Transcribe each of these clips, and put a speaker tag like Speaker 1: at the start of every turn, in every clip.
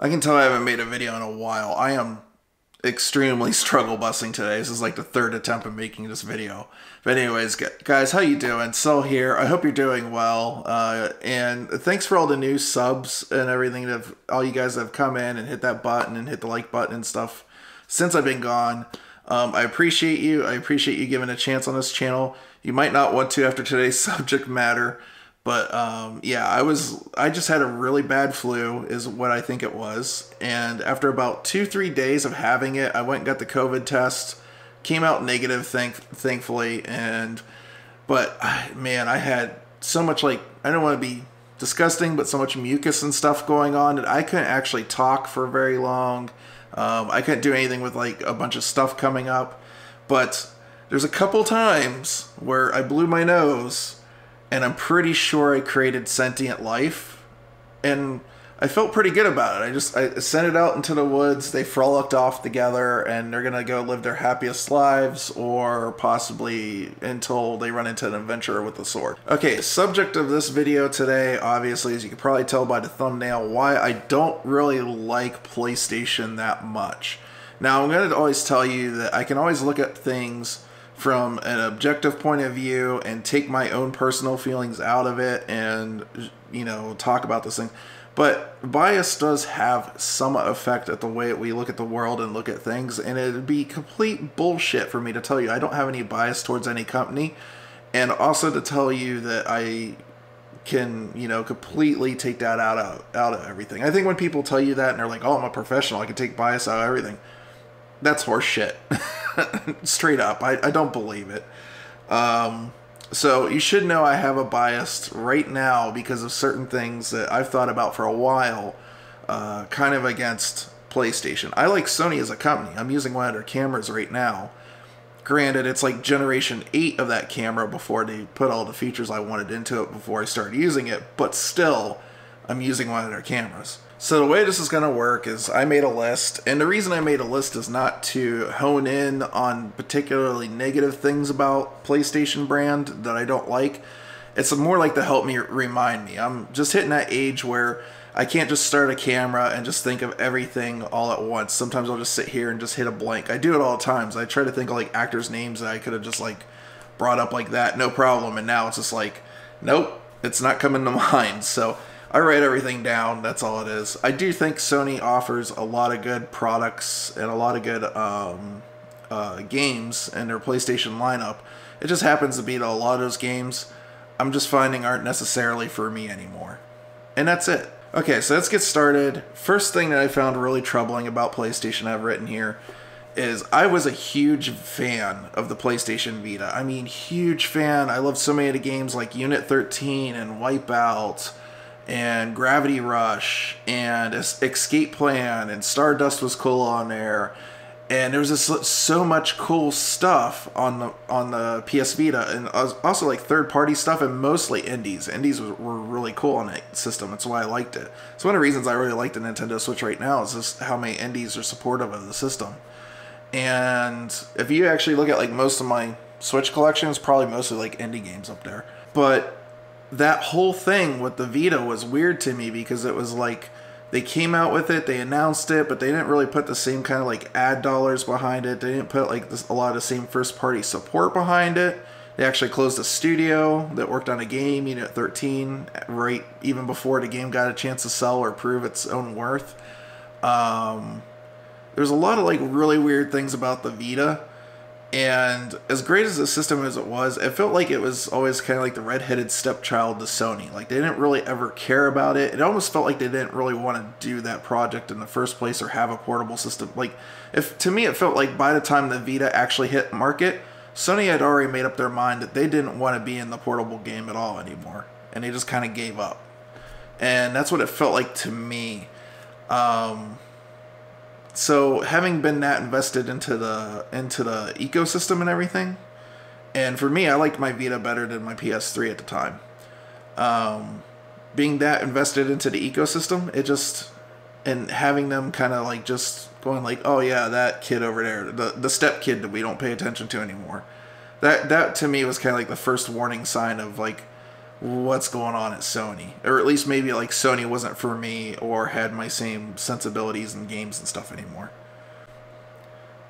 Speaker 1: I can tell I haven't made a video in a while. I am extremely struggle busing today. This is like the third attempt at making this video. But anyways, guys, how you doing? Sol here. I hope you're doing well. And thanks for all the new subs and everything that all you guys have come in and hit that button and hit the like button and stuff since I've been gone. I appreciate you. I appreciate you giving a chance on this channel. You might not want to after today's subject matter. But yeah, I just had a really bad flu is what I think it was. And after about 2-3 days of having it, I went and got the COVID test. Came out negative, thankfully. But man, I had so much, like, I don't want to be disgusting, but so much mucus and stuff going on that I couldn't actually talk for very long. I couldn't do anything with like a bunch of stuff coming up. But there's a couple times where I blew my nose, and I'm pretty sure I created sentient life, and I felt pretty good about it. I sent it out into the woods, they frolicked off together, and they're gonna go live their happiest lives, or possibly until they run into an adventurer with a sword. Okay, subject of this video today, obviously, as you can probably tell by the thumbnail, why I don't really like PlayStation that much. Now, I'm gonna always tell you that I can always look at things from an objective point of view and take my own personal feelings out of it and, you know, talk about this thing. But bias does have some effect at the way we look at the world and look at things, and it'd be complete bullshit for me to tell you I don't have any bias towards any company, and also to tell you that I can, you know, completely take that out of everything. I think when people tell you that and they're like, oh, I'm a professional, I can take bias out of everything, that's horse shit. Straight up. I don't believe it. So you should know I have a bias right now because of certain things that I've thought about for a while, kind of against PlayStation. I like Sony as a company. I'm using one of their cameras right now. Granted, it's like generation 8 of that camera before they put all the features I wanted into it before I started using it, but still, I'm using one of their cameras. So the way this is going to work is I made a list, and the reason I made a list is not to hone in on particularly negative things about PlayStation brand that I don't like. It's more like to help me remind me. I'm just hitting that age where I can't just start a camera and just think of everything all at once. Sometimes I'll just sit here and just hit a blank. I do it all the times. I try to think of like actors' names that I could have just like brought up like that, no problem, and now it's just like, nope, it's not coming to mind. So I write everything down, that's all it is. I do think Sony offers a lot of good products and a lot of good games in their PlayStation lineup. It just happens to be that a lot of those games I'm just finding aren't necessarily for me anymore. And that's it. Okay, so let's get started. First thing that I found really troubling about PlayStation I've written here is I was a huge fan of the PlayStation Vita. I mean, huge fan. I loved so many of the games like Unit 13 and Wipeout and Gravity Rush and Escape Plan, and Stardust was cool on there, and there was just so much cool stuff on the PS Vita, and also like third-party stuff and mostly indies. Indies were really cool on that system. That's why I liked it. It's one of the reasons I really like the Nintendo Switch right now is just how many indies are supportive of the system. And if you actually look at like most of my Switch collection, it's probably mostly like indie games up there. But that whole thing with the Vita was weird to me because it was like they came out with it, they announced it, but they didn't really put the same kind of like ad dollars behind it. They didn't put like a lot of the same first party support behind it. They actually closed a studio that worked on a game, Unit 13, right even before the game got a chance to sell or prove its own worth. There's a lot of like really weird things about the Vita. And as great as the system as it was, it felt like it was always kind of like the redheaded stepchild to Sony. Like they didn't really ever care about it. It almost felt like they didn't really want to do that project in the first place or have a portable system. Like, to me, it felt like by the time the Vita actually hit market, Sony had already made up their mind that they didn't want to be in the portable game at all anymore, and they just kind of gave up. And that's what it felt like to me. So having been that invested into the ecosystem and everything, and for me, I liked my Vita better than my PS3 at the time. Being that invested into the ecosystem, it just, and having them kind of like just going like, oh yeah, that kid over there, the step kid that we don't pay attention to anymore. That to me was kind of like the first warning sign of like what's going on at Sony. Or at least maybe like Sony wasn't for me or had my same sensibilities in games and stuff anymore.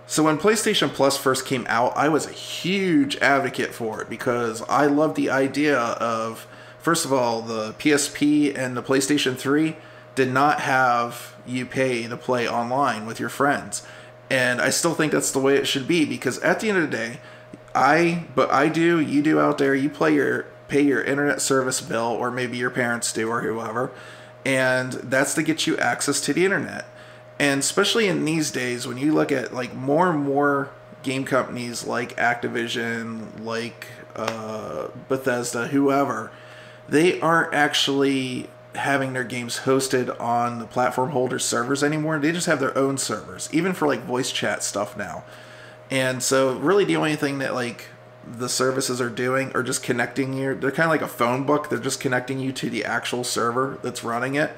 Speaker 1: So when PlayStation Plus first came out, I was a huge advocate for it because I loved the idea of, first of all, the PSP and the PlayStation 3 did not have you pay to play online with your friends. And I still think that's the way it should be, because at the end of the day, you do out there, you pay your internet service bill, or maybe your parents do, or whoever, and that's to get you access to the internet. And especially in these days, when you look at like more and more game companies like Activision, like Bethesda, whoever, they aren't actually having their games hosted on the platform holder servers anymore. They just have their own servers, even for like voice chat stuff now. And so really the only thing that like the services are doing are just connecting you. They're kind of like a phone book. They're just connecting you to the actual server that's running it.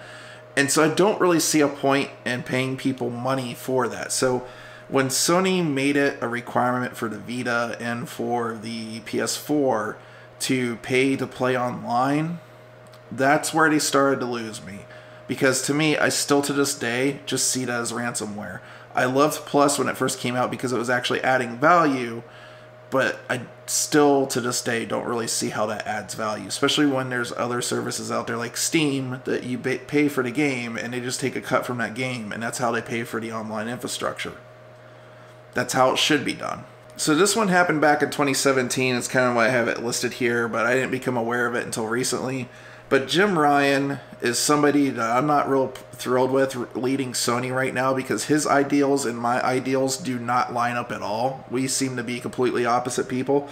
Speaker 1: And so I don't really see a point in paying people money for that. So when Sony made it a requirement for the Vita and for the PS4 to pay to play online, that's where they started to lose me. Because to me, I still to this day just see that as ransomware. I loved Plus when it first came out because it was actually adding value, but I still to this day don't really see how that adds value, especially when there's other services out there like Steam that you pay for the game and they just take a cut from that game, and that's how they pay for the online infrastructure. That's how it should be done. So this one happened back in 2017. It's kind of why I have it listed here, but I didn't become aware of it until recently. But Jim Ryan is somebody that I'm not real thrilled with leading Sony right now, because his ideals and my ideals do not line up at all. We seem to be completely opposite people.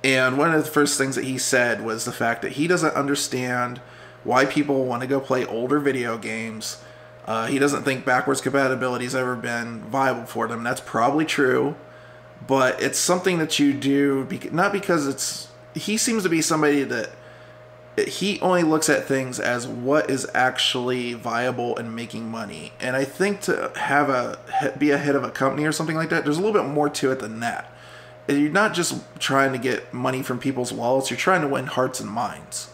Speaker 1: And one of the first things that he said was the fact that he doesn't understand why people want to go play older video games. He doesn't think backwards compatibility has ever been viable for them. That's probably true, but it's something that you do, not because it's... He seems to be somebody that he only looks at things as what is actually viable and making money. And I think to be a head of a company or something like that, there's a little bit more to it than that. You're not just trying to get money from people's wallets, you're trying to win hearts and minds.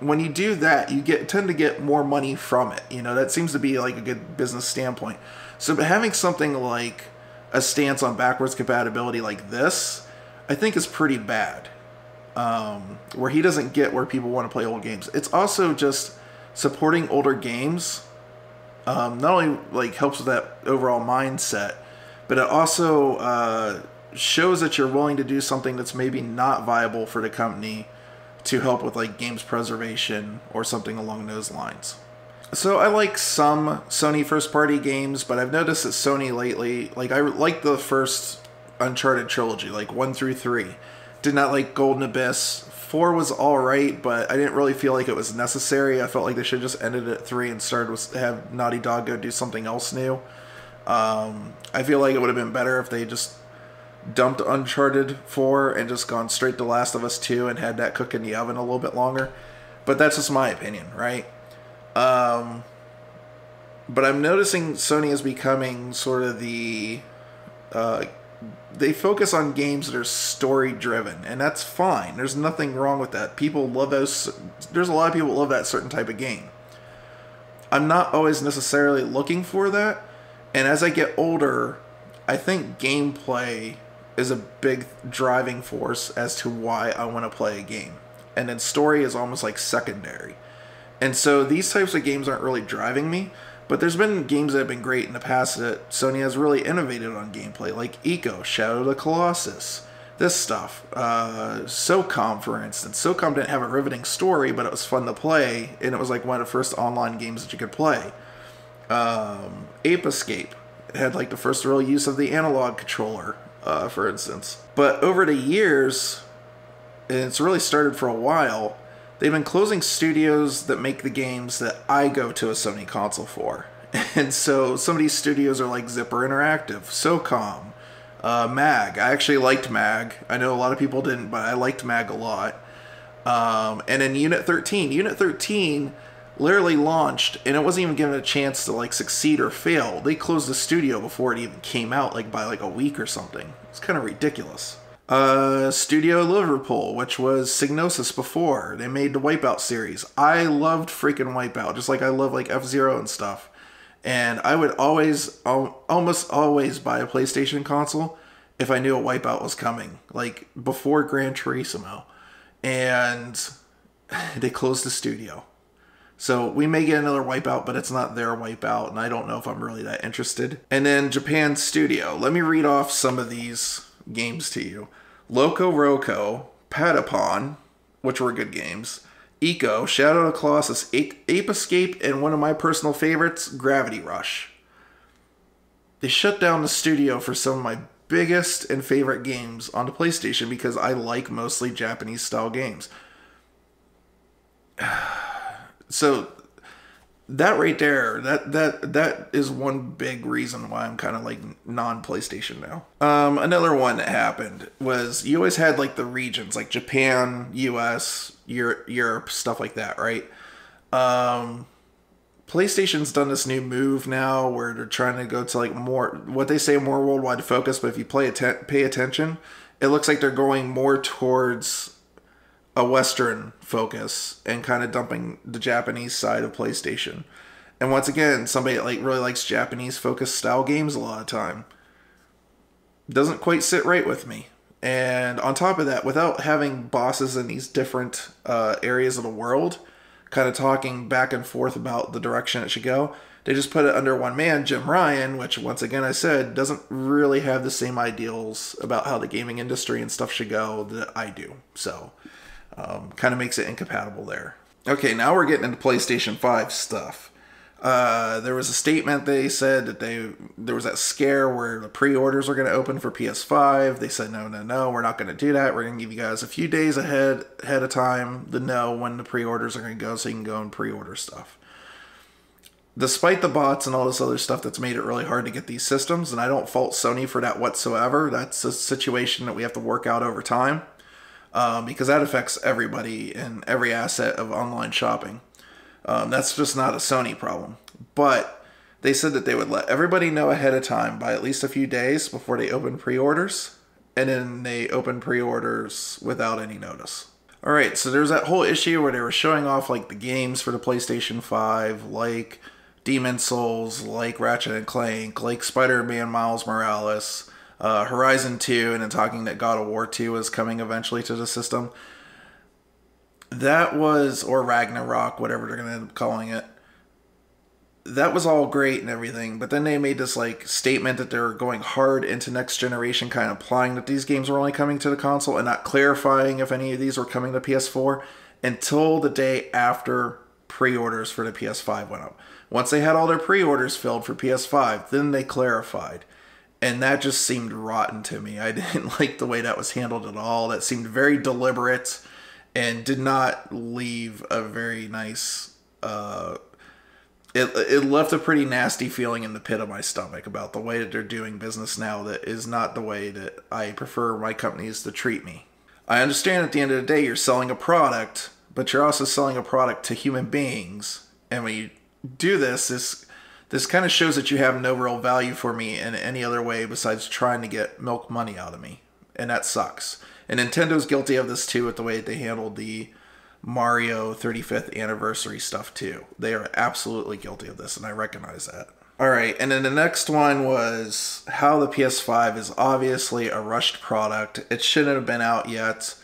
Speaker 1: When you do that, you tend to get more money from it. You know, that seems to be like a good business standpoint. So having something like a stance on backwards compatibility like this, I think is pretty bad. Where he doesn't get where people want to play old games. It's also just supporting older games. Not only like helps with that overall mindset, but it also shows that you're willing to do something that's maybe not viable for the company to help with like games preservation or something along those lines. So I like some Sony first party games, but I've noticed that Sony lately, like I like the first Uncharted trilogy, like 1 through 3. Did not like Golden Abyss. 4 was alright, but I didn't really feel like it was necessary. I felt like they should have just ended at 3 and started with have Naughty Dog go do something else new. I feel like it would have been better if they just dumped Uncharted 4 and just gone straight to Last of Us 2 and had that cook in the oven a little bit longer. But that's just my opinion, right? But I'm noticing Sony is becoming sort of the... they focus on games that are story driven, and that's fine. There's nothing wrong with that. People love those. There's a lot of people that love that certain type of game. I'm not always necessarily looking for that, and as I get older, I think gameplay is a big driving force as to why I want to play a game, and then story is almost like secondary. And so these types of games aren't really driving me. But there's been games that have been great in the past that Sony has really innovated on gameplay, like Ico, Shadow of the Colossus, this stuff. SOCOM, for instance. SOCOM didn't have a riveting story, but it was fun to play, and it was like one of the first online games that you could play. Ape Escape. It had like the first real use of the analog controller, for instance. But over the years, and it's really started for a while, they've been closing studios that make the games that I go to a Sony console for. And so some of these studios are like Zipper Interactive, SOCOM, MAG. I actually liked MAG. I know a lot of people didn't, but I liked MAG a lot. And then Unit 13. Unit 13 literally launched, and it wasn't even given a chance to like succeed or fail. They closed the studio before it even came out, like by like a week or something. It's kind of ridiculous. Studio Liverpool, which was Psygnosis before. They made the Wipeout series. I loved freaking Wipeout, just like I love like F-Zero and stuff. And I would almost always buy a PlayStation console if I knew a Wipeout was coming, like before Gran Turismo. And they closed the studio. So we may get another Wipeout, but it's not their Wipeout, and I don't know if I'm really that interested. And then Japan Studio. Let me read off some of these games to you. Loco Roco, Patapon, which were good games. Eco, Shadow of the Colossus, Ape Escape, and one of my personal favorites, Gravity Rush. They shut down the studio for some of my biggest and favorite games on the PlayStation because I like mostly Japanese style games. So that right there, that is one big reason why I'm kind of like non-PlayStation now. Another one that happened was you always had like the regions, like Japan, US, Europe, stuff like that, right? PlayStation's done this new move now where they're trying to go to like more, what they say, more worldwide focus, but if you pay attention, it looks like they're going more towards a Western focus and kind of dumping the Japanese side of PlayStation. And once again, somebody that like really likes Japanese focused style games a lot of time doesn't quite sit right with me. And on top of that, without having bosses in these different areas of the world kind of talking back and forth about the direction it should go, they just put it under one man, Jim Ryan, which once again I said doesn't really have the same ideals about how the gaming industry and stuff should go that I do. So kind of makes it incompatible there. Okay, now we're getting into PlayStation 5 stuff. There was a statement they said that there was that scare where the pre-orders were going to open for PS5. They said, no, we're not going to do that. We're going to give you guys a few days ahead of time to know when the pre-orders are going to go so you can go and pre-order stuff. Despite the bots and all this other stuff that's made it really hard to get these systems, and I don't fault Sony for that whatsoever. That's a situation that we have to work out over time. Because that affects everybody and every asset of online shopping. That's just not a Sony problem. But they said that they would let everybody know ahead of time by at least a few days before they open pre-orders. And then they open pre-orders without any notice. Alright, so there's that whole issue where they were showing off like the games for the PlayStation 5, like Demon's Souls, like Ratchet & Clank, like Spider-Man Miles Morales, Horizon 2, and then talking that God of War 2 is coming eventually to the system. That was, or Ragnarok, whatever they're going to end up calling it. That was all great and everything, but then they made this like statement that they're going hard into next generation, kind of implying that these games were only coming to the console and not clarifying if any of these were coming to PS4 until the day after pre-orders for the PS5 went up. Once they had all their pre-orders filled for PS5, then they clarified. And that just seemed rotten to me. I didn't like the way that was handled at all. That seemed very deliberate and did not leave a very nice... It left a pretty nasty feeling in the pit of my stomach about the way that they're doing business now that is not the way that I prefer my companies to treat me. I understand at the end of the day you're selling a product, but you're also selling a product to human beings. And when you do this kind of shows that you have no real value for me in any other way besides trying to get milk money out of me. And that sucks. And Nintendo's guilty of this too with the way that they handled the Mario 35th anniversary stuff too. They are absolutely guilty of this, and I recognize that. Alright, and then the next one was how the PS5 is obviously a rushed product. It shouldn't have been out yet.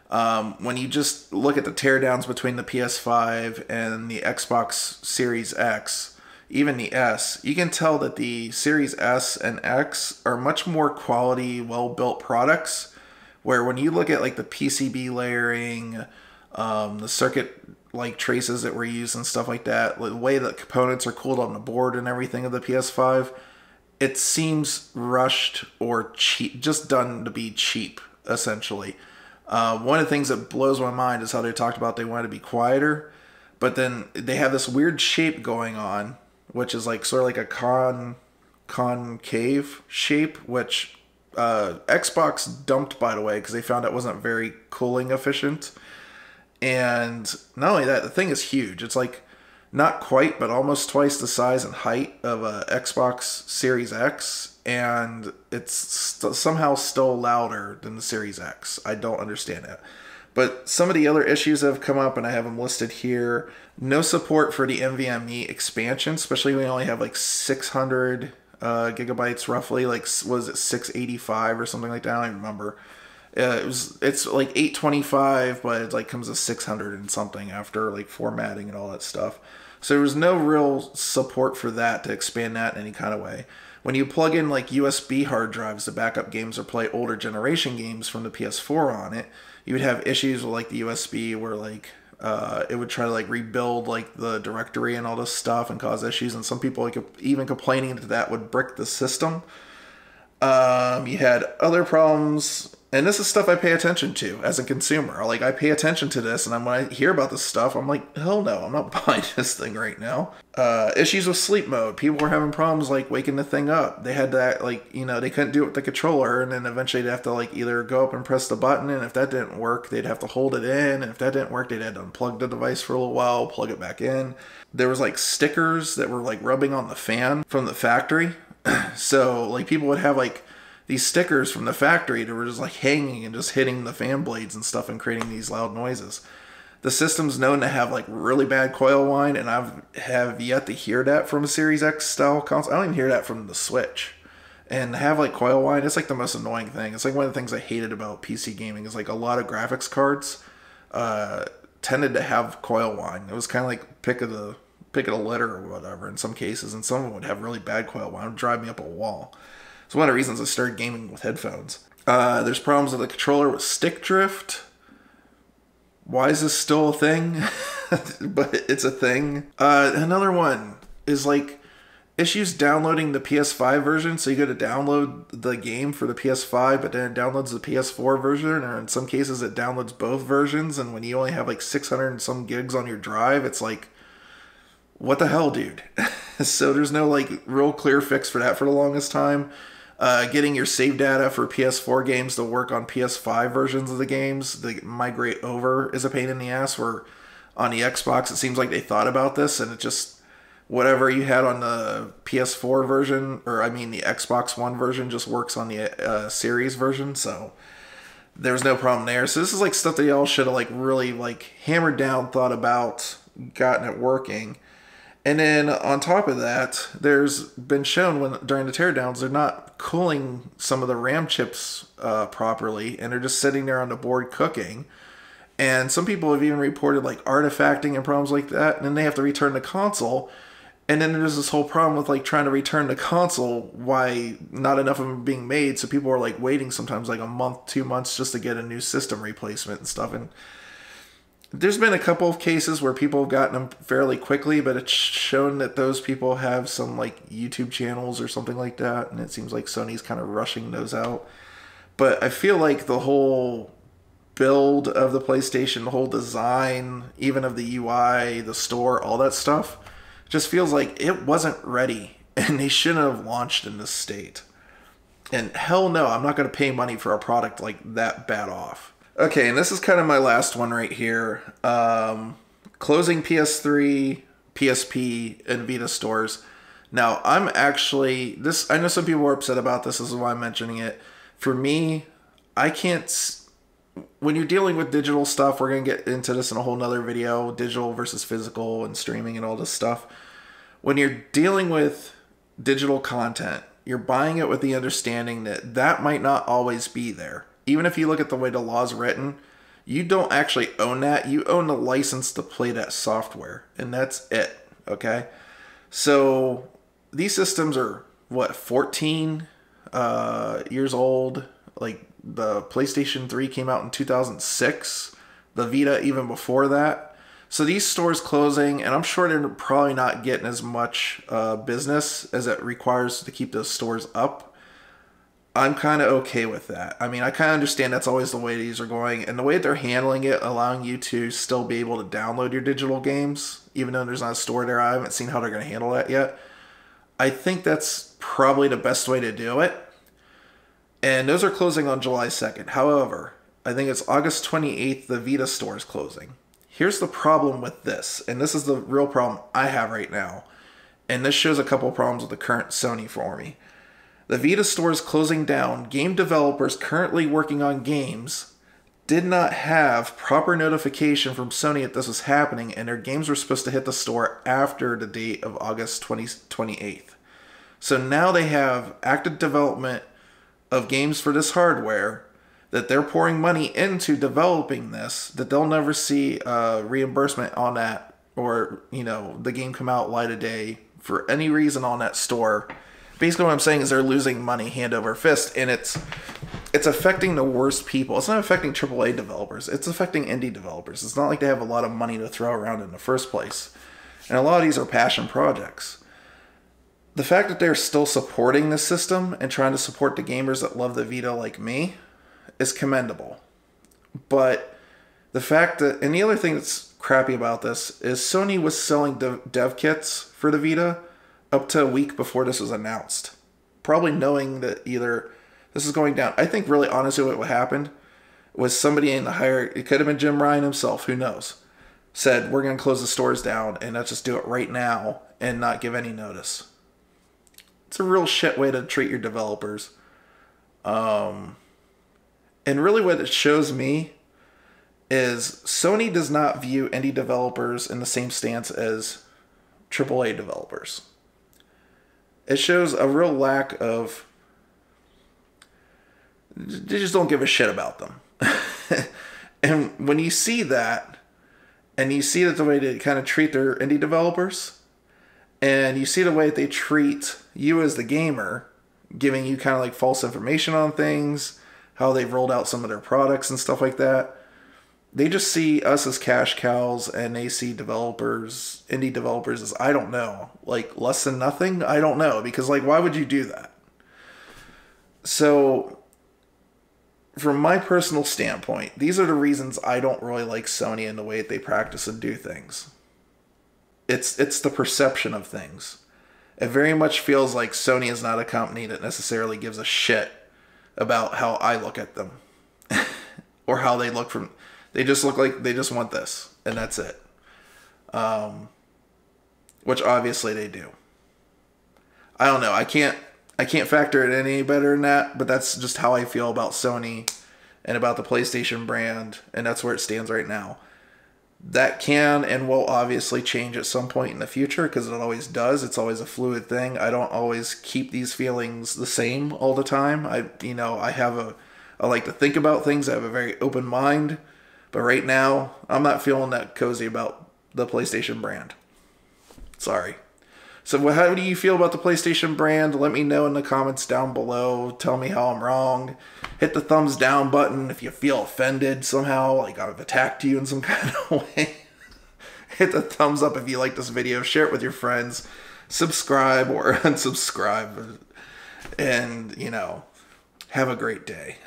Speaker 1: When you just look at the teardowns between the PS5 and the Xbox Series X, even the S, you can tell that the Series S and X are much more quality, well-built products, where when you look at like the PCB layering, the circuit like traces that were used and stuff like that, the way that components are cooled on the board and everything of the PS5, it seems rushed or cheap, just done to be cheap, essentially. One of the things that blows my mind is how they talked about they wanted to be quieter, but then they have this weird shape going on, which is like sort of like a concave shape, which Xbox dumped, by the way, because they found it wasn't very cooling efficient. And not only that, the thing is huge. It's like not quite, but almost twice the size and height of a Xbox Series X. and it's somehow still louder than the Series X. I don't understand it. But some of the other issues that have come up, and I have them listed here, no support for the NVMe expansion, especially when we only have like 600 gigabytes roughly, like was it 685 or something like that? I don't even remember. It's like 825, but it like comes to 600 and something after like formatting and all that stuff. So there was no real support for that to expand that in any kind of way. When you plug in like USB hard drives to back up games or play older generation games from the PS4 on it, you would have issues with like the USB where like it would try to like rebuild like the directory and all this stuff and cause issues. And some people like even complaining that that would brick the system. You had other problems, and this is stuff I pay attention to as a consumer. Like, I pay attention to this, and when I hear about this stuff, I'm like, hell no, I'm not buying this thing right now. Issues with sleep mode. People were having problems, like, waking the thing up. They had that, like, you know, they couldn't do it with the controller, and then eventually they'd have to, like, either go up and press the button, and if that didn't work, they'd have to hold it in, and if that didn't work, they'd have to unplug the device for a little while, plug it back in. There was, like, stickers that were, like, rubbing on the fan from the factory. So, like, people would have, like, these stickers from the factory that were just like hanging and just hitting the fan blades and stuff and creating these loud noises. The system's known to have like really bad coil whine, and have yet to hear that from a Series X style console. I don't even hear that from the Switch. And have like coil whine, it's like the most annoying thing. It's like one of the things I hated about PC gaming is like a lot of graphics cards tended to have coil whine. It was kind of like pick of the litter or whatever in some cases, and some of them would have really bad coil whine. It would drive me up a wall. It's one of the reasons I started gaming with headphones. There's problems with the controller with stick drift. Why is this still a thing? But it's a thing. Another one is like issues downloading the PS5 version. So you go to download the game for the PS5, but then it downloads the PS4 version, or in some cases it downloads both versions. And when you only have like 600 and some gigs on your drive, it's like, what the hell, dude? So there's no like real clear fix for that for the longest time. Getting your save data for PS4 games to work on PS5 versions of the games, to migrate over, is a pain in the ass. Where on the Xbox, it seems like they thought about this, and it just, whatever you had on the PS4 version, or I mean the Xbox One version, just works on the Series version, so there's no problem there. So this is like stuff that y'all should have like really like hammered down, thought about, gotten it working. And then on top of that, there's been shown during the teardowns, they're not cooling some of the RAM chips properly, and they're just sitting there on the board cooking. And some people have even reported like artifacting and problems like that, and then they have to return the console. And then there's this whole problem with like trying to return the console, why not enough of them being made. So people are like waiting sometimes like a month, 2 months just to get a new system replacement and stuff. And there's been a couple of cases where people have gotten them fairly quickly, but it's shown that those people have some like YouTube channels or something like that, and it seems like Sony's kind of rushing those out. But I feel like the whole build of the PlayStation, the whole design, even of the UI, the store, all that stuff, just feels like it wasn't ready, and they shouldn't have launched in this state. And hell no, I'm not going to pay money for a product like that bad off. Okay, and this is kind of my last one right here. Closing PS3, PSP, and Vita stores. Now, I'm actually, I know some people are upset about this. This is why I'm mentioning it. For me, I can't, when you're dealing with digital stuff, we're going to get into this in a whole nother video, digital versus physical and streaming and all this stuff. When you're dealing with digital content, you're buying it with the understanding that that might not always be there. Even if you look at the way the law's written, you don't actually own that. You own the license to play that software, and that's it, okay? So these systems are, what, 14 years old? Like, the PlayStation 3 came out in 2006. The Vita even before that. So these stores closing, and I'm sure they're probably not getting as much business as it requires to keep those stores up. I'm kind of okay with that. I mean, I kind of understand that's always the way these are going. And the way that they're handling it, allowing you to still be able to download your digital games, even though there's not a store there. I haven't seen how they're going to handle that yet. I think that's probably the best way to do it. And those are closing on July 2nd. However, I think it's August 28th, the Vita store is closing. Here's the problem with this, and this is the real problem I have right now. And this shows a couple of problems with the current Sony for me. The Vita store is closing down. Game developers currently working on games did not have proper notification from Sony that this was happening, and their games were supposed to hit the store after the date of August 28th. So now they have active development of games for this hardware that they're pouring money into developing this, that they'll never see reimbursement on that, or, you know, the game come out light of day for any reason on that store. Basically what I'm saying is they're losing money hand over fist, and it's affecting the worst people. It's not affecting AAA developers. It's affecting indie developers. It's not like they have a lot of money to throw around in the first place. And a lot of these are passion projects. The fact that they're still supporting the system and trying to support the gamers that love the Vita like me is commendable. But the fact that, and the other thing that's crappy about this is Sony was selling dev kits for the Vita up to a week before this was announced. Probably knowing that either this is going down. I think really honestly what happened was somebody in the higher, it could have been Jim Ryan himself, who knows, said we're going to close the stores down and let's just do it right now and not give any notice. It's a real shit way to treat your developers. And really what it shows me is Sony does not view indie developers in the same stance as AAA developers. It shows a real lack of... They just don't give a shit about them. And when you see that, and you see that the way they kind of treat their indie developers, and you see the way they treat you as the gamer, giving you kind of like false information on things, how they've rolled out some of their products and stuff like that, they just see us as cash cows, and they see developers, indie developers, as, I don't know, like less than nothing. I don't know, because like, why would you do that? So from my personal standpoint, these are the reasons I don't really like Sony and the way that they practice and do things. It's the perception of things. It very much feels like Sony is not a company that necessarily gives a shit about how I look at them or how they look from. They just look like they just want this, and that's it. Which obviously they do. I don't know. I can't factor it in any better than that, but that's just how I feel about Sony and about the PlayStation brand, and that's where it stands right now. That can and will obviously change at some point in the future, because it always does. It's always a fluid thing. I don't always keep these feelings the same all the time. I like to think about things. I have a very open mind. But right now, I'm not feeling that cozy about the PlayStation brand. Sorry. So how do you feel about the PlayStation brand? Let me know in the comments down below. Tell me how I'm wrong. Hit the thumbs down button if you feel offended somehow, like I've attacked you in some kind of way. Hit the thumbs up if you like this video. Share it with your friends. Subscribe or unsubscribe. And, you know, have a great day.